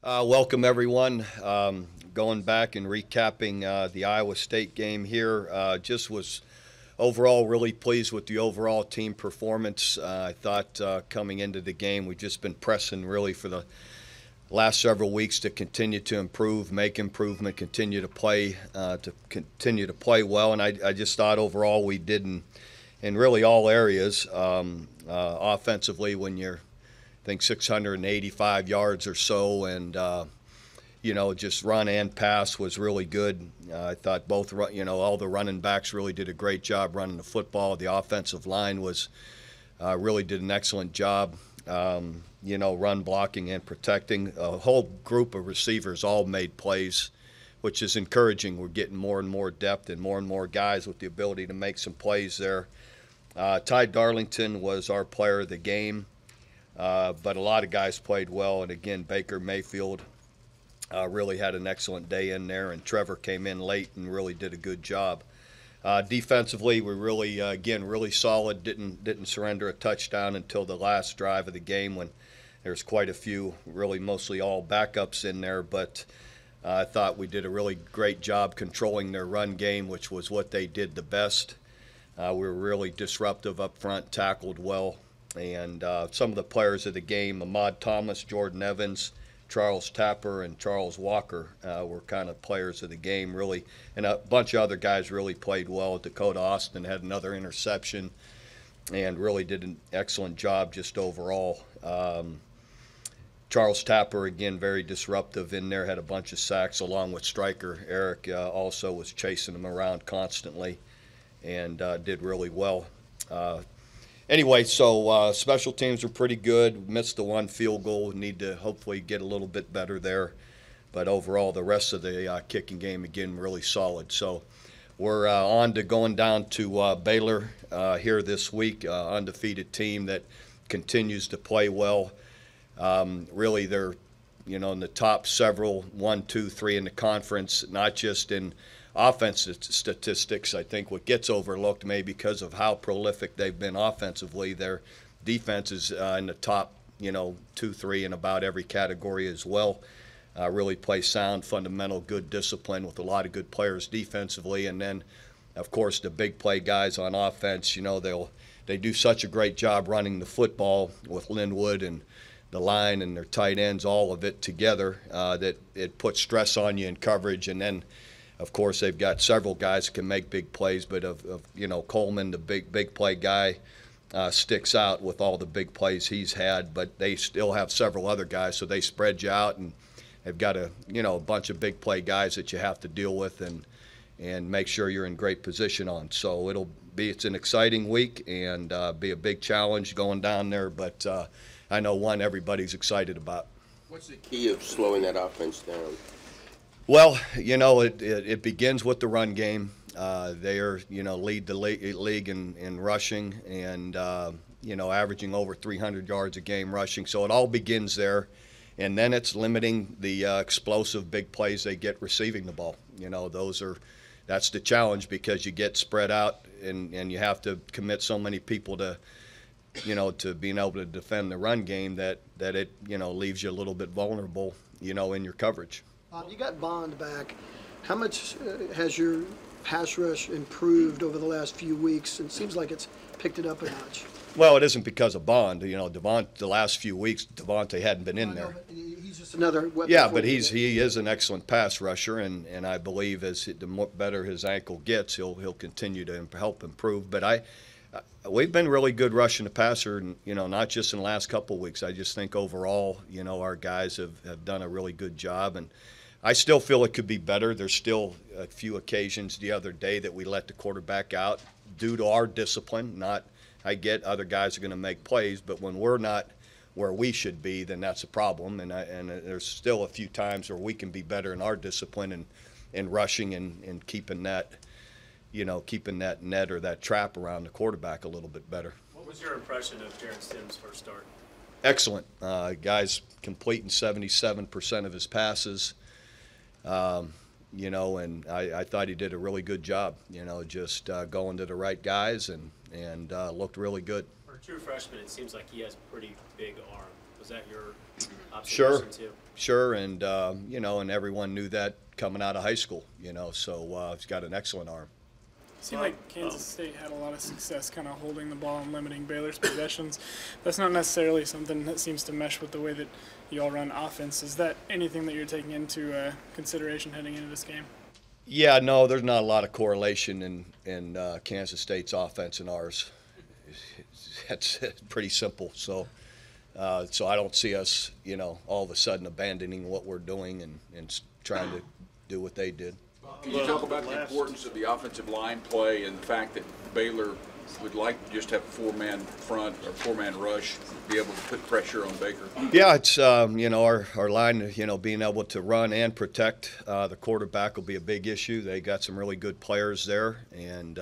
Welcome, everyone. Going back and recapping the Iowa State game here, just was overall really pleased with the overall team performance. I thought coming into the game, we've just been pressing really for the last several weeks to continue to improve, make improvement, continue to play well. And I just thought overall we did in really all areas. Offensively, when you're I think 685 yards or so, and just run and pass was really good. I thought both, all the running backs really did a great job running the football. The offensive line was really did an excellent job, run blocking and protecting. A whole group of receivers all made plays, which is encouraging. We're getting more and more depth and more guys with the ability to make some plays there. Ty Darlington was our player of the game. But a lot of guys played well, and again, Baker Mayfield really had an excellent day in there, and Trevor came in late and really did a good job. Defensively, we really, really solid. Didn't surrender a touchdown until the last drive of the game when there's quite a few, really mostly all backups in there. But I thought we did a really great job controlling their run game, which was what they did the best. We were really disruptive up front, tackled well. And some of the players of the game, Ahmad Thomas, Jordan Evans, Charles Tapper, and Charles Walker were kind of players of the game, really. And a bunch of other guys really played well. Dakota Austin had another interception and really did an excellent job just overall. Charles Tapper, again, very disruptive in there, had a bunch of sacks along with striker. Eric also was chasing him around constantly and did really well. Anyway, so special teams were pretty good. Missed the one field goal. Need to hopefully get a little bit better there. But overall, the rest of the kicking game, again, really solid. So we're on to going down to Baylor here this week, undefeated team that continues to play well. Really, they're in the top several, 1, 2, 3 in the conference, not just in offensive statistics. I think what gets overlooked maybe because of how prolific they've been offensively, their defense is in the top 2, 3 in about every category as well. Really play sound, fundamental, good discipline with a lot of good players defensively. And then, of course, the big play guys on offense, they do such a great job running the football with Linwood and the line and their tight ends, all of it together, that it puts stress on you in coverage. And then, of course, they've got several guys that can make big plays, but Coleman, the big play guy, sticks out with all the big plays he's had. But they still have several other guys, so they spread you out, and they've got a bunch of big play guys that you have to deal with and make sure you're in great position on. So it's an exciting week and be a big challenge going down there. But I know one everybody's excited about. What's the key of slowing that offense down? Well, it begins with the run game. They are, lead the league in rushing and, averaging over 300 yards a game rushing. So it all begins there. And then it's limiting the explosive big plays they get receiving the ball. That's the challenge because you get spread out and you have to commit so many people to being able to defend the run game that it, leaves you a little bit vulnerable, in your coverage. You got Bond back. How much has your pass rush improved over the last few weeks? It seems like it's picked it up a notch. Well, it isn't because of Bond. The last few weeks, Devontae hadn't been in there. He's just another weapon. Yeah, but he is an excellent pass rusher, and I believe the more better his ankle gets, he'll continue to help improve. But we've been really good rushing the passer, not just in the last couple of weeks. I just think overall, our guys have done a really good job, and I still feel it could be better. There's still a few occasions the other day that we let the quarterback out due to our discipline. I get other guys are going to make plays, but when we're not where we should be, then that's a problem. And there's still a few times where we can be better in our discipline and rushing and keeping that, keeping that net or that trap around the quarterback a little bit better. What was your impression of Jaron Sims' first start? Excellent. Guy's completing 77% of his passes. And I thought he did a really good job, just going to the right guys and looked really good. For a true freshman, it seems like he has a pretty big arm. Was that your Sure. observation too? sure, and you know, and everyone knew that coming out of high school, you know. So he's got an excellent arm. It seemed like Kansas State had a lot of success kind of holding the ball and limiting Baylor's possessions. That's not necessarily something that seems to mesh with the way that you all run offense. Is that anything that you're taking into consideration heading into this game? Yeah, no, there's not a lot of correlation in Kansas State's offense and ours. It's pretty simple. So I don't see us, you know, all of a sudden abandoning what we're doing and trying to do what they did. Can you talk about the importance of the offensive line play and the fact that Baylor would like to just have a four-man front or four-man rush, be able to put pressure on Baker? Yeah, it's you know, our line, you know, being able to run and protect the quarterback will be a big issue. They got some really good players there, and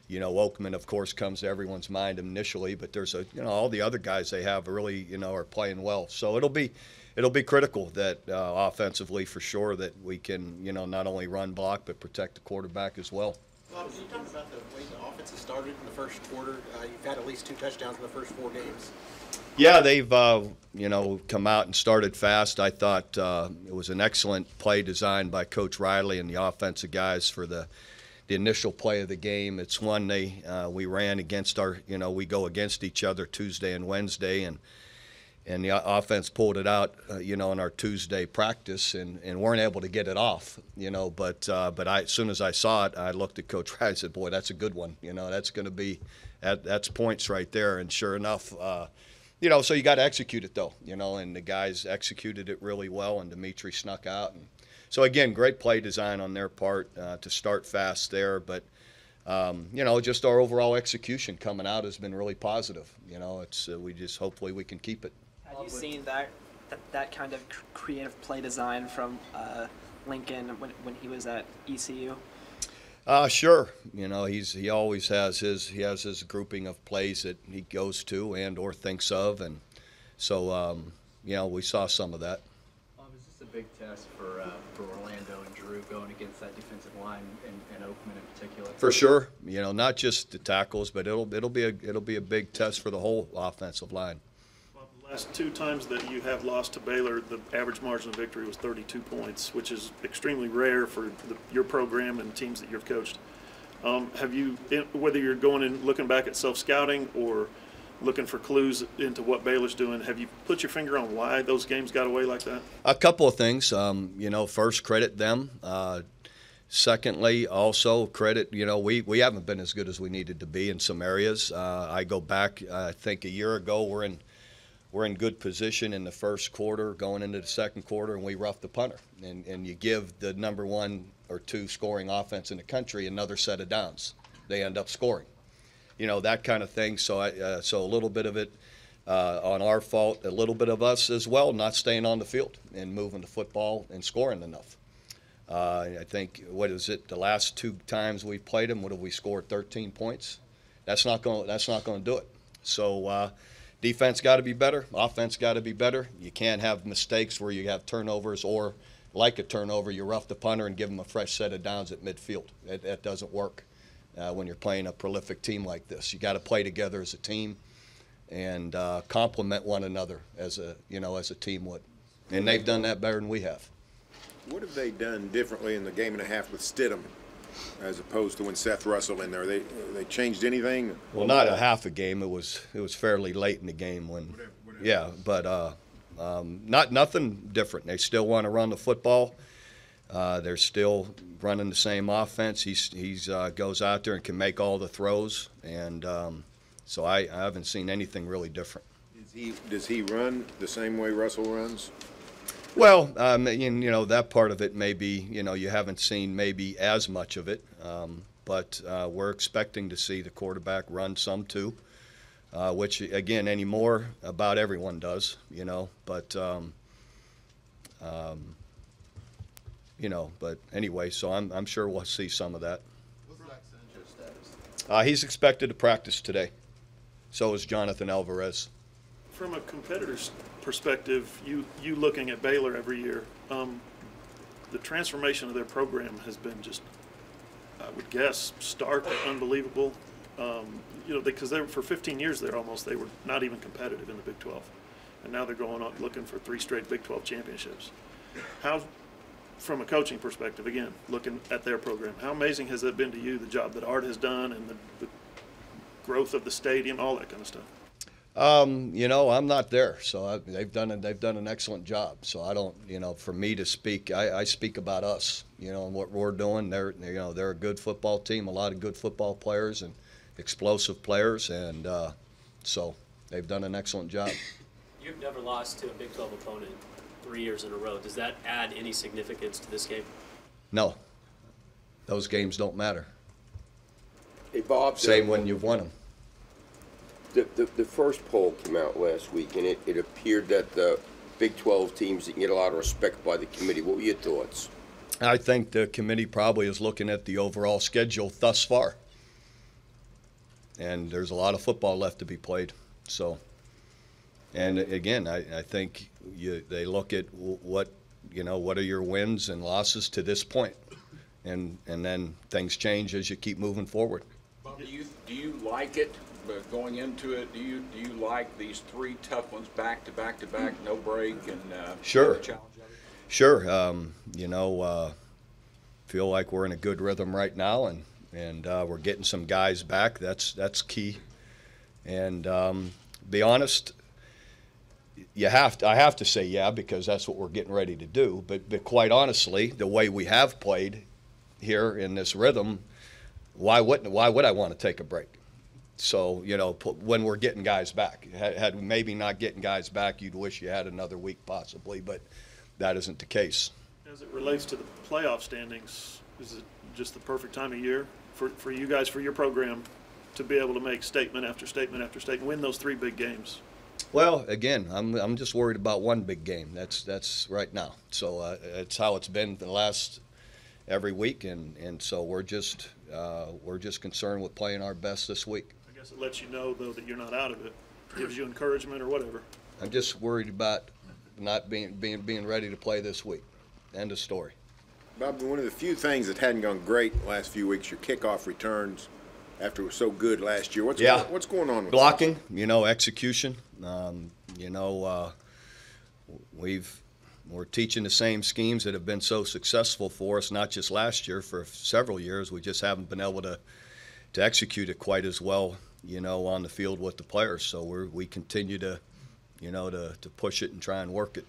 you know, Oakman, of course, comes to everyone's mind initially, but there's you know, all the other guys they have really, you know, are playing well. So it'll be critical that offensively, for sure, that we can, you know, not only run block but protect the quarterback as well. Bob, can you talk about the way the offense has started in the first quarter? You've had at least 2 touchdowns in the first 4 games. Yeah, they've you know, come out and started fast. I thought it was an excellent play designed by Coach Riley and the offensive guys for the initial play of the game. It's one we ran against you know, we go against each other Tuesday and Wednesday, and the offense pulled it out, you know, in our Tuesday practice and weren't able to get it off, you know. But as soon as I saw it, I looked at Coach Riley and said, "Boy, that's a good one. You know, that's going to be that's points right there." And sure enough, you know, so you got to execute it though, you know, and the guys executed it really well, and Dimitri snuck out. And so again, great play design on their part to start fast there, but. You know, just our overall execution coming out has been really positive. You know, it's we just hopefully we can keep it. Have you seen that kind of creative play design from Lincoln when he was at ECU? Sure. You know, he always has his grouping of plays that he goes to and or thinks of, and so you know, we saw some of that. Is this a big test for Orlando and Drew going against that defensive line and Oakman in particular? For sure. You know, not just the tackles, but it'll be a big test for the whole offensive line. Well, the last 2 times that you have lost to Baylor, the average margin of victory was 32 points, which is extremely rare for your program and teams that you've coached. Have you, whether you're going and looking back at self-scouting or looking for clues into what Baylor's doing, have you put your finger on why those games got away like that? A couple of things. You know, first, credit them. Secondly, also credit, you know, we haven't been as good as we needed to be in some areas. I go back, I think a year ago, we're in good position in the first quarter, going into the second quarter, and we roughed the punter. And you give the number 1 or 2 scoring offense in the country another set of downs. They end up scoring. You know, that kind of thing. So so a little bit of it on our fault, a little bit of us as well, not staying on the field and moving the football and scoring enough. I think, what is it, the last 2 times we played them, what have we scored, 13 points? That's not going to do it. So defense got to be better, offense got to be better. You can't have mistakes where you have turnovers, or like a turnover, you rough the punter and give them a fresh set of downs at midfield. That doesn't work when you're playing a prolific team like this. You got to play together as a team and complement one another as a team would. And they've done that better than we have. What have they done differently in the game and a half with Stidham as opposed to when Seth Russell in there? They changed anything? Well, not a half a game. It was fairly late in the game when, whatever. Yeah, but nothing different. They still want to run the football. They're still running the same offense. He's goes out there and can make all the throws, and so I haven't seen anything really different. Does he run the same way Russell runs? Well, you know, that part of it maybe, you know, you haven't seen maybe as much of it, but we're expecting to see the quarterback run some too, which, again, anymore about everyone does, you know, but, you know, but anyway, so I'm sure we'll see some of that. What's Zach Sancho's status? He's expected to practice today. So is Jonathan Alvarez. From a competitor's perspective, you looking at Baylor every year, the transformation of their program has been just, I would guess, stark, unbelievable. You know, because for 15 years there almost, they were not even competitive in the Big 12. and now they're going on looking for 3 straight Big 12 championships. How, from a coaching perspective, again, looking at their program, how amazing has that been to you, the job that Art has done and the growth of the stadium, all that kind of stuff? You know, I'm not there, so they've done an excellent job. So I don't, you know, for me to speak, I speak about us, you know, and what we're doing. They're a good football team, a lot of good football players and explosive players, and so they've done an excellent job. You've never lost to a Big 12 opponent 3 years in a row. Does that add any significance to this game? No, those games don't matter. Hey, Bob. Same when you've won them. The first poll came out last week, and it appeared that the Big 12 teams didn't get a lot of respect by the committee. What were your thoughts? I think the committee probably is looking at the overall schedule thus far. And there's a lot of football left to be played. So, and again, I think they look at what are your wins and losses to this point. And then things change as you keep moving forward. Bob, do you like it? But going into it, do you like these 3 tough ones back to back to back, no break, and sure, the challenge of it? Sure. You know, feel like we're in a good rhythm right now, and we're getting some guys back. That's key. And be honest, I have to say yeah, because that's what we're getting ready to do. But quite honestly, the way we have played here in this rhythm, why would I want to take a break? So, you know, when we're getting guys back, had we maybe not getting guys back, you'd wish you had another week possibly, but that isn't the case. As it relates to the playoff standings, is it just the perfect time of year for you guys, for your program, to be able to make statement after statement after statement, win those 3 big games? Well, again, I'm just worried about one big game. That's right now. So it's how it's been the last every week, and so we're just concerned with playing our best this week. I guess it lets you know, though, that you're not out of it. Gives you encouragement or whatever. I'm just worried about not being ready to play this week. End of story. Bob, one of the few things that hadn't gone great the last few weeks, your kickoff returns after it was so good last year. What's going on with blocking? You know, execution. You know, we're teaching the same schemes that have been so successful for us, not just last year, for several years. We just haven't been able to execute it quite as well, you know, on the field with the players. So we continue to, you know, to push it and try and work it.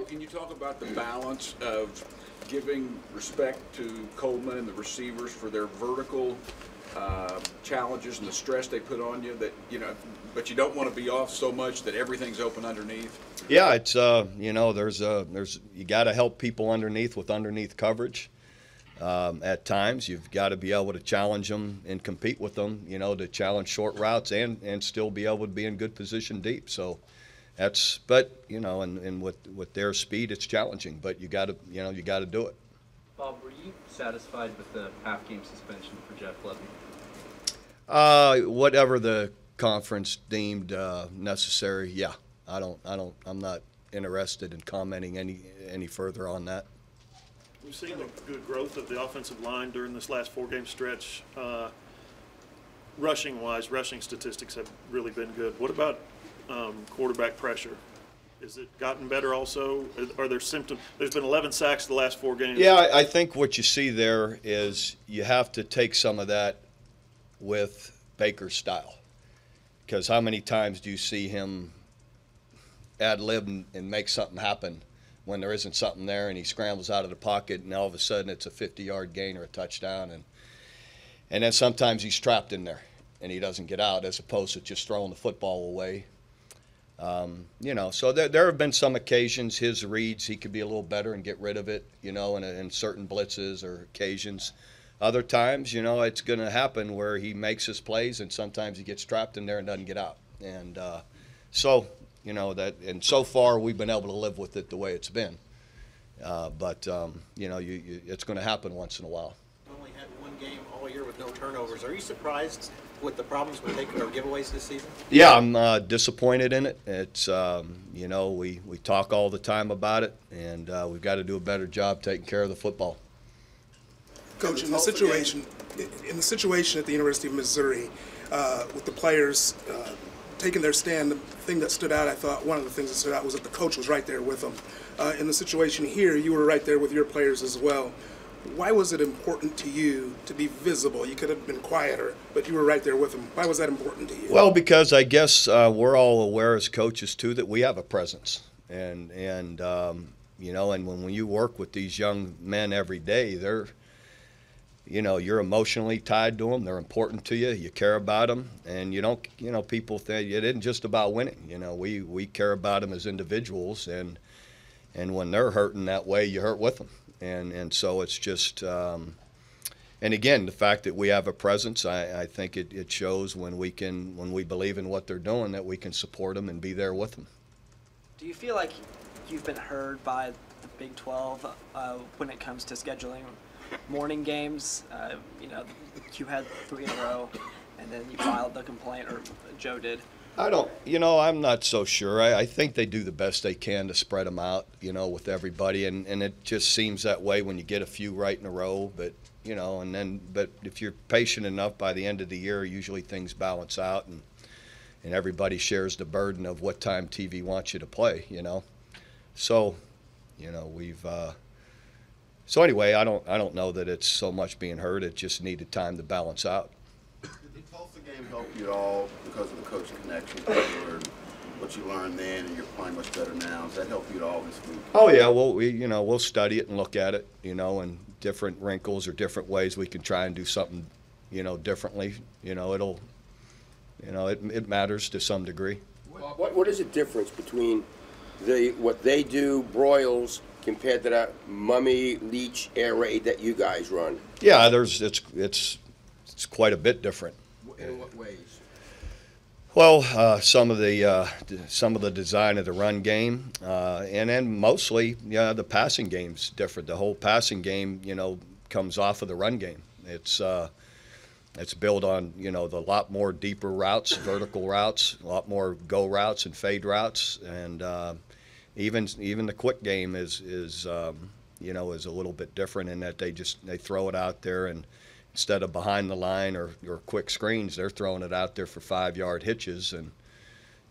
Can you talk about the balance of giving respect to Coleman and the receivers for their vertical challenges and the stress they put on you, that, you know, but you don't want to be off so much that everything's open underneath? Yeah, it's you know, there's you got to help people underneath with underneath coverage. At times, you've got to be able to challenge them and compete with them, you know, to challenge short routes and still be able to be in good position deep. So but you know, and with their speed, it's challenging. But you got to do it. Bob, were you satisfied with the half-game suspension for Jeff Levy? Whatever the conference deemed necessary. Yeah, I'm not interested in commenting any further on that. We've seen the good growth of the offensive line during this last 4-game stretch. Rushing-wise, rushing statistics have really been good. What about quarterback pressure? Is it gotten better also? Are there symptoms? There's been 11 sacks the last 4 games. Yeah, I think what you see there is you have to take some of that with Baker's style. Because how many times do you see him ad-lib and make something happen when there isn't something there, and he scrambles out of the pocket, and all of a sudden it's a 50-yard gain or a touchdown, and then sometimes he's trapped in there and he doesn't get out, as opposed to just throwing the football away. You know, so there have been some occasions his reads, he could be a little better and get rid of it, you know, in certain blitzes or occasions. Other times, you know, it's going to happen where he makes his plays and sometimes he gets trapped in there and doesn't get out. And so, you know, and so far we've been able to live with it the way it's been. But you know, it's going to happen once in a while. Only had 1 game all year with no turnovers. Are you surprised with the problems with taking our giveaways this season? Yeah, I'm disappointed in it. It's you know, we talk all the time about it, and we've got to do a better job taking care of the football. Coach, in the situation at the University of Missouri, with the players taking their stand, the thing that stood out, I thought, one of the things that stood out was that the coach was right there with them. In the situation here, you were right there with your players as well. Why was it important to you to be visible? You could have been quieter, but you were right there with them. Why was that important to you? Well, because I guess we're all aware as coaches too that we have a presence, and you know, and when you work with these young men every day, they're, you know, you're emotionally tied to them. They're important to you. You care about them, and you don't, you know, people think it isn't just about winning. You know, we care about them as individuals, and when they're hurting that way, you hurt with them. And so it's just, and again, the fact that we have a presence, I think it shows when we believe in what they're doing, that we can support them and be there with them. Do you feel like you've been heard by the Big 12 when it comes to scheduling morning games? You know, you had 3 in a row, and then you filed the complaint, or Joe did. I don't, you know, I'm not so sure. I think they do the best they can to spread them out, you know, with everybody, and it just seems that way when you get a few right in a row. But, you know, but if you're patient enough, by the end of the year, usually things balance out, and everybody shares the burden of what time TV wants you to play, you know. So, you know, so anyway, I don't know that it's so much being heard. It just needed time to balance out. Did the Tulsa game help you at all because of the coach connection, or what you learned then, and you're playing much better now? Does that help you at all this week? Oh yeah, well, we'll study it and look at it, you know, and different wrinkles or different ways we can try and do something, you know, differently. You know, it matters to some degree. What is the difference between what they do, Broyles, compared to that Mummy, Leach, Air Raid that you guys run? Yeah, it's quite a bit different. In what ways? Well, some of the design of the run game, and then mostly, yeah, the passing game's different. The whole passing game, you know, comes off of the run game. It's built on, you know, the lot more deeper routes, vertical routes, a lot more go routes and fade routes, and even the quick game is you know, is a little bit different in that they throw it out there, and instead of behind the line or quick screens, they're throwing it out there for 5-yard hitches,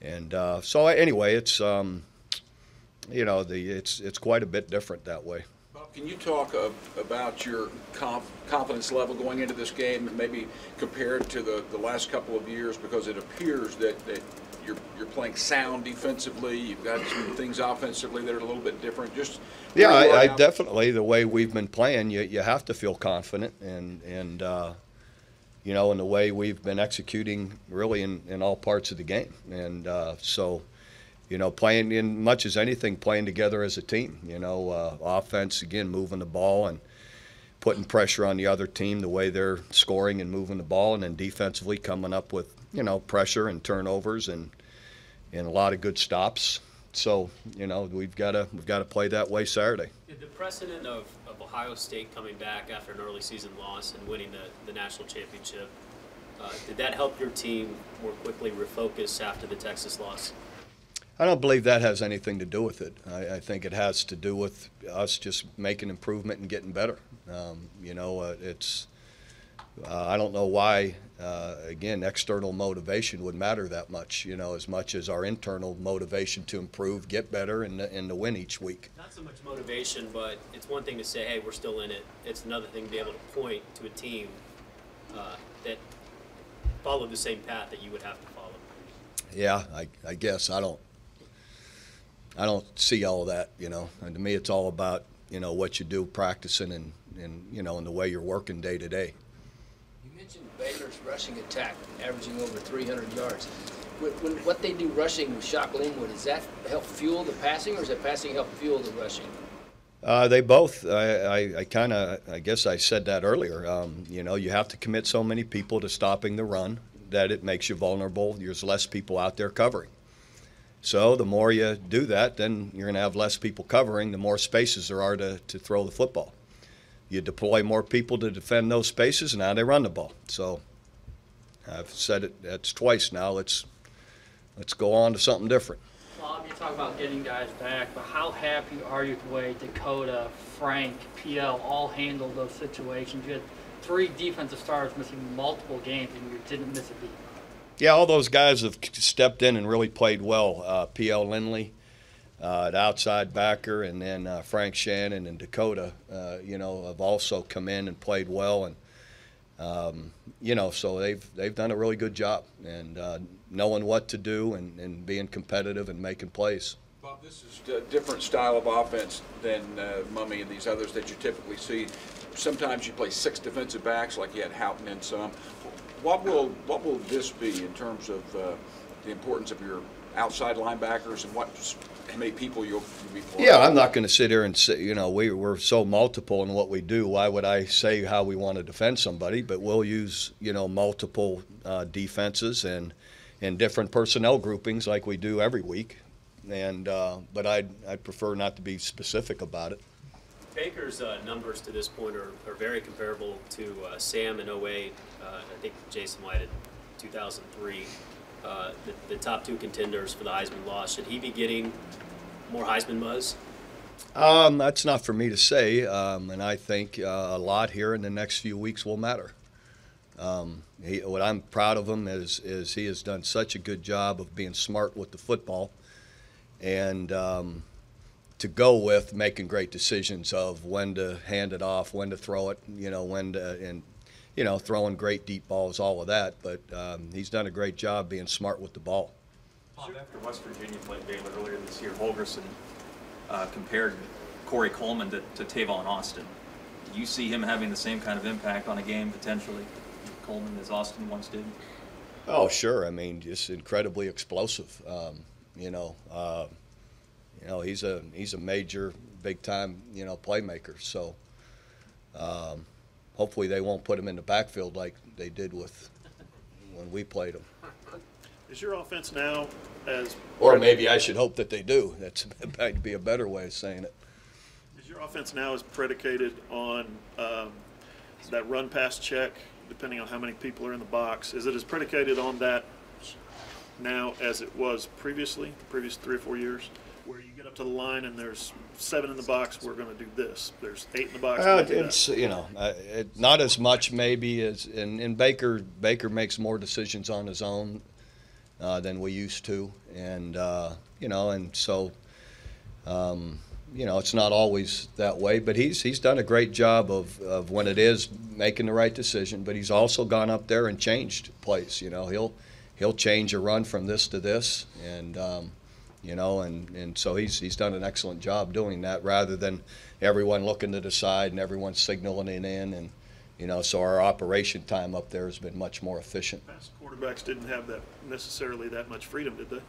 and so anyway, it's you know, it's quite a bit different that way. Bob, can you talk about your confidence level going into this game, and maybe compare it to the last couple of years, because it appears that you're playing sound defensively. You've got some things offensively that are a little bit different. Just yeah, I definitely, the way we've been playing, you have to feel confident, and you know, in the way we've been executing really in all parts of the game, and so, you know, playing in much as anything, playing together as a team. You know, offense, again, moving the ball and putting pressure on the other team the way they're scoring and moving the ball, and then defensively coming up with, you know, pressure and turnovers and a lot of good stops. So, you know, we've got to play that way Saturday. Did the precedent of Ohio State coming back after an early season loss and winning the national championship, did that help your team more quickly refocus after the Texas loss? I don't believe that has anything to do with it. I think it has to do with us just making improvement and getting better. You know, it's I don't know why, again, external motivation would matter that much, you know, as much as our internal motivation to improve, get better, and to win each week. Not so much motivation, but it's one thing to say, hey, we're still in it. It's another thing to be able to point to a team that followed the same path that you would have to follow. Yeah, I guess I don't see all of that, you know. And to me, it's all about, you know, what you do practicing and you know, and the way you're working day to day. You mentioned Baylor's rushing attack, averaging over 300 yards. When what they do rushing with Shock Linwood, does that help fuel the passing, or does that passing help fuel the rushing? They both. I guess I said that earlier. You know, you have to commit so many people to stopping the run that it makes you vulnerable. There's less people out there covering. So the more you do that, then you're going to have less people covering, the more spaces there are to throw the football. You deploy more people to defend those spaces, and now they run the ball. So I've said it, that's twice now. Let's go on to something different. Bob, you talk about getting guys back, but how happy are you with the way Dakota, Frank, PL all handled those situations? You had 3 defensive starters missing multiple games, and you didn't miss a beat. Yeah, all those guys have stepped in and really played well. P.L. Lindley, the outside backer, and then Frank Shannon and Dakota, have also come in and played well. And, so they've done a really good job and knowing what to do and being competitive and making plays. Bob, this is a different style of offense than Mummy and these others that you typically see. Sometimes you play 6 defensive backs, like you had Houghton in some. What will this be in terms of the importance of your outside linebackers and how many people you'll be playing? Yeah, I'm not going to sit here and say, we're so multiple in what we do. Why would I say how we want to defend somebody? But we'll use, multiple defenses and different personnel groupings like we do every week. And but I'd prefer not to be specific about it. Baker's numbers to this point are very comparable to Sam in 08. I think Jason White in 2003. The top 2 contenders for the Heisman loss. Should he be getting more Heisman buzz? That's not for me to say, and I think a lot here in the next few weeks will matter. What I'm proud of him is he has done such a good job of being smart with the football. And to go with making great decisions of when to hand it off, when to throw it, throwing great deep balls, all of that. But he's done a great job being smart with the ball. Bob, after West Virginia played Baylor earlier this year, Holgerson compared Corey Coleman to Tavon Austin. Do you see him having the same kind of impact on a game potentially, Coleman, as Austin once did? Oh, sure. I mean, just incredibly explosive. He's a major, big time, playmaker. So hopefully they won't put him in the backfield like they did when we played him. Is your offense now as? Or maybe I should hope that they do. That'd be a better way of saying it. Is your offense now is predicated on that run pass check, depending on how many people are in the box? Is it as predicated on that now as it was previously, the previous 3 or 4 years, where you get up to the line and there's 7 in the box, we're going to do this. There's 8 in the box. It's not as much maybe as in Baker. Baker makes more decisions on his own than we used to, and so it's not always that way. But he's done a great job of when it is making the right decision. But he's also gone up there and changed plays. He'll change a run from this to this, and so he's done an excellent job doing that, rather than everyone looking to the side and everyone signaling it in, and so our operation time up there has been much more efficient. Past quarterbacks didn't have necessarily that much freedom, did they?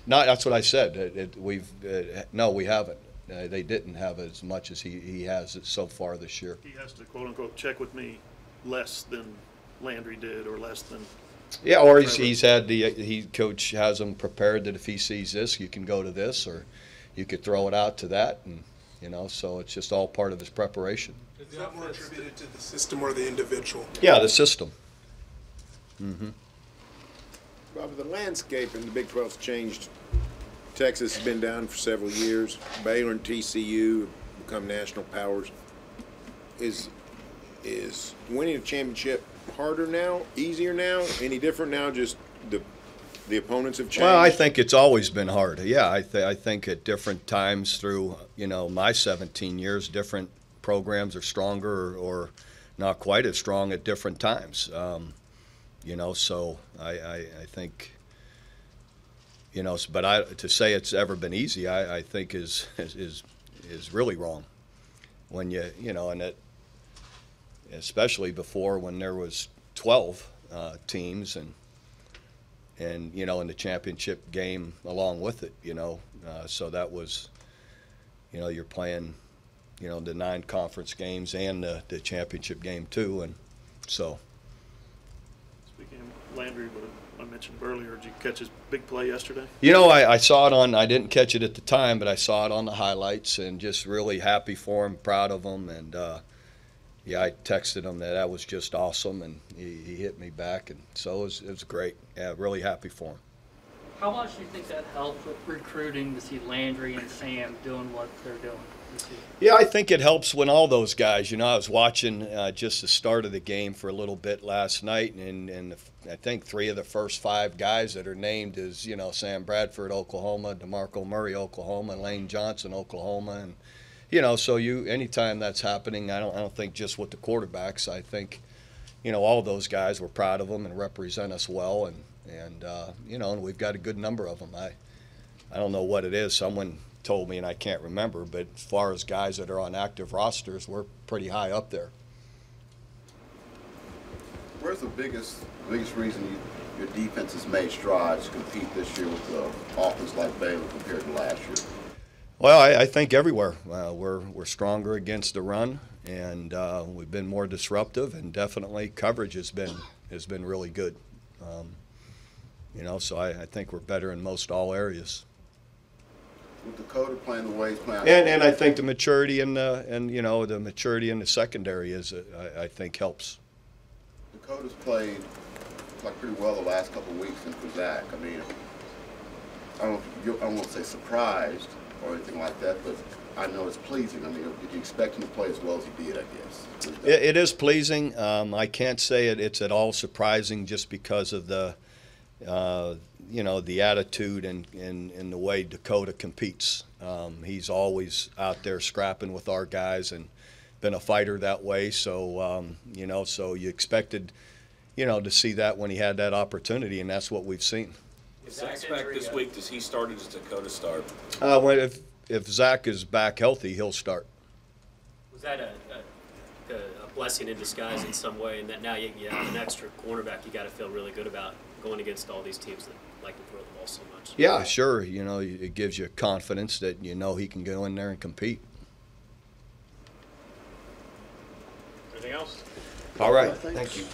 No, that's what I said. No, we haven't. They didn't have as much as he has so far this year. He has to quote unquote check with me less than Landry did, or less than. Yeah, or coach has him prepared that if he sees this, you can go to this, or you could throw it out to that, and so it's just all part of his preparation. Is that more attributed to the system or the individual? Yeah, the system. Mm-hmm. Bob, the landscape in the Big 12's changed. Texas has been down for several years. Baylor and TCU have become national powers. Is winning a championship harder now, easier now, any different now? Just the opponents have changed? Well, I think it's always been hard. Yeah, I think at different times through my 17 years, different programs are stronger or not quite as strong at different times. So I think but to say it's ever been easy, I think is really wrong. When and it. Especially before, when there was 12 teams and in the championship game along with it, so that was, you're playing, the 9 conference games and the championship game too, and so. Speaking of Landry, what I mentioned earlier, did you catch his big play yesterday? I saw it I didn't catch it at the time, but I saw it on the highlights, and just really happy for him, proud of him, and yeah, I texted him that was just awesome, and he hit me back, and so it was great. Yeah, really happy for him. How much do you think that helped with recruiting to see Landry and Sam doing what they're doing? Yeah, I think it helps when all those guys, I was watching just the start of the game for a little bit last night, and I think 3 of the first 5 guys that are named is, Sam Bradford, Oklahoma, DeMarco Murray, Oklahoma, Lane Johnson, Oklahoma, and, so anytime that's happening, I don't think just with the quarterbacks. I think, all those guys, we're proud of them and represent us well, and we've got a good number of them. I don't know what it is. Someone told me, and I can't remember, but as far as guys that are on active rosters, we're pretty high up there. Where's the biggest reason your defense has made strides to compete this year with the offense like Baylor compared to last year? Well, I think everywhere. We're stronger against the run, and we've been more disruptive, and definitely coverage has been really good. So I think we're better in most all areas. With Dakota playing the way he's playing, and I think the maturity in the maturity in the secondary I think helps. Dakota's played pretty well the last couple of weeks since Zach. I mean, I don't want to say surprised or anything like that, but I know it's pleasing. I mean, did you expect him to play as well as he did? I guess it is pleasing. I can't say it's at all surprising just because of the the attitude and the way Dakota competes. He's always out there scrapping with our guys and been a fighter that way. So, so you expected, to see that when he had that opportunity, and that's what we've seen. If Zach's back this week, does he start or does Dakota start? If Zach is back healthy, he'll start. Was that a blessing in disguise in some way, and that now you have an extra cornerback you got to feel really good about going against all these teams that like to throw the ball so much? Yeah, sure. It gives you confidence that he can go in there and compete. Anything else? All right. Thank you.